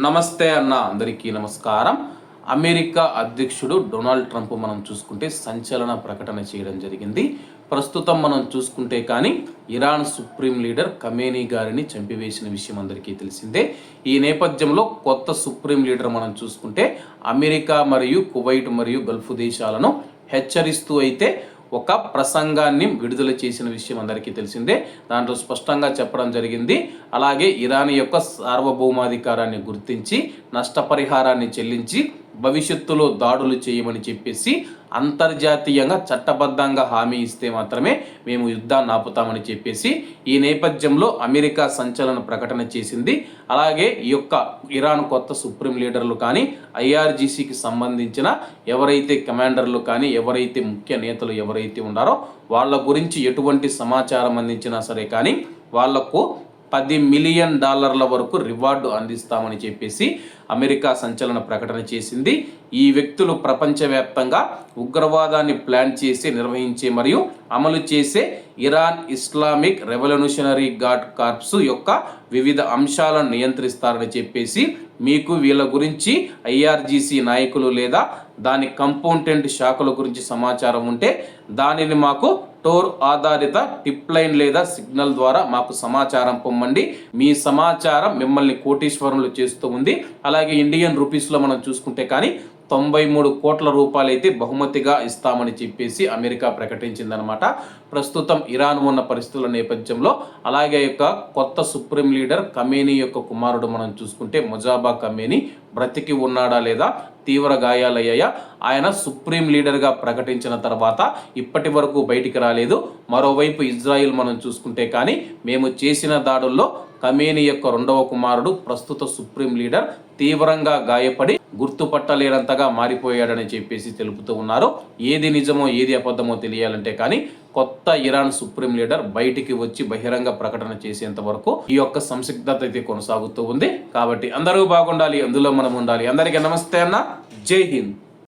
నమస్తే అన్న, అందరికీ నమస్కారం. అమెరికా అధ్యక్షుడు డొనాల్డ్ ట్రంప్ మనం చూసుకుంటే సంచలన ప్రకటన చేయడం జరిగింది. ప్రస్తుతం మనం చూసుకుంటే కానీ ఇరాన్ సుప్రీం లీడర్ ఖమేనీ గారిని చంపివేసిన విషయం అందరికీ తెలిసిందే. ఈ నేపథ్యంలో కొత్త సుప్రీం లీడర్ మనం చూసుకుంటే అమెరికా మరియు కువైట్ మరియు గల్ఫ్ దేశాలను హెచ్చరిస్తూ అయితే ఒక ప్రసంగాన్ని విడుదల చేసిన విషయం అందరికీ తెలిసిందే. దాంట్లో స్పష్టంగా చెప్పడం జరిగింది. అలాగే ఇరాన్ యొక్క సార్వభౌమాధికారాన్ని గుర్తించి నష్టపరిహారాన్ని చెల్లించి భవిష్యత్తులో దాడులు చేయమని చెప్పేసి అంతర్జాతీయంగా చట్టబద్ధంగా హామీ ఇస్తే మాత్రమే మేము యుద్ధాన్ని ఆపుతామని చెప్పేసి ఈ నేపథ్యంలో అమెరికా సంచలన ప్రకటన చేసింది. అలాగే ఈ యొక్క ఇరాన్ కొత్త సుప్రీం లీడర్లు కానీ ఐఆర్జీసీకి సంబంధించిన ఎవరైతే కమాండర్లు కానీ ఎవరైతే ముఖ్య నేతలు ఎవరైతే ఉన్నారో వాళ్ళ గురించి ఎటువంటి సమాచారం అందించినా సరే కానీ వాళ్లకు $10 మిలియన్ వరకు రివార్డు అందిస్తామని చెప్పేసి అమెరికా సంచలన ప్రకటన చేసింది. ఈ వ్యక్తులు ప్రపంచవ్యాప్తంగా ఉగ్రవాదాన్ని ప్లాన్ చేసి నిర్వహించే మరియు అమలు చేసే Iran Islamic revolutionary guard corps యొక్క వివిధ అంశాలను నియంత్రిస్తారని చెప్పేసి మీకు వీళ్ళ గురించి ఐఆర్జీసీ నాయకులు లేదా దాని కంపోనెంట్ శాఖల గురించి సమాచారం ఉంటే దానిని మాకు టోర్ ఆధారిత టిప్ లైన్ లేదా సిగ్నల్ ద్వారా మాకు సమాచారం పొమ్మండి. మీ సమాచారం మిమ్మల్ని కోటీశ్వరులు చేస్తూ ఉంది. అలాగే ఇండియన్ రూపీస్లో మనం చూసుకుంటే కానీ 93 కోట్ల రూపాయలు అయితే బహుమతిగా ఇస్తామని చెప్పేసి అమెరికా ప్రకటించిందనమాట. ప్రస్తుతం ఇరాన్ ఉన్న పరిస్థితుల నేపథ్యంలో అలాగే యొక్క కొత్త సుప్రీం లీడర్ ఖమేనీ యొక్క కుమారుడు మనం చూసుకుంటే ముజాబా ఖమేనీ బ్రతికి ఉన్నాడా లేదా, తీవ్ర గాయాలయ్యాయా, ఆయన సుప్రీం లీడర్గా ప్రకటించిన తర్వాత ఇప్పటి వరకు బయటికి రాలేదు. మరోవైపు ఇజ్రాయిల్ మనం చూసుకుంటే కానీ మేము చేసిన దాడుల్లో ఖమేనీ యొక్క రెండవ కుమారుడు ప్రస్తుత సుప్రీం లీడర్ తీవ్రంగా గాయపడి గుర్తుపట్టలేనంతగా మారిపోయాడని చెప్పేసి తెలుపుతూ ఉన్నారు. ఏది నిజమో ఏది అబద్ధమో తెలియాలంటే కానీ కొత్త ఇరాన్ సుప్రీం లీడర్ బయటికి వచ్చి బహిరంగ ప్రకటన చేసేంత వరకు ఈ యొక్క సంసిగ్ధత అయితే కొనసాగుతూ ఉంది. కాబట్టి అందరూ బాగుండాలి, అందులో మనం ఉండాలి. అందరికీ నమస్తే అన్న, జై హింద్.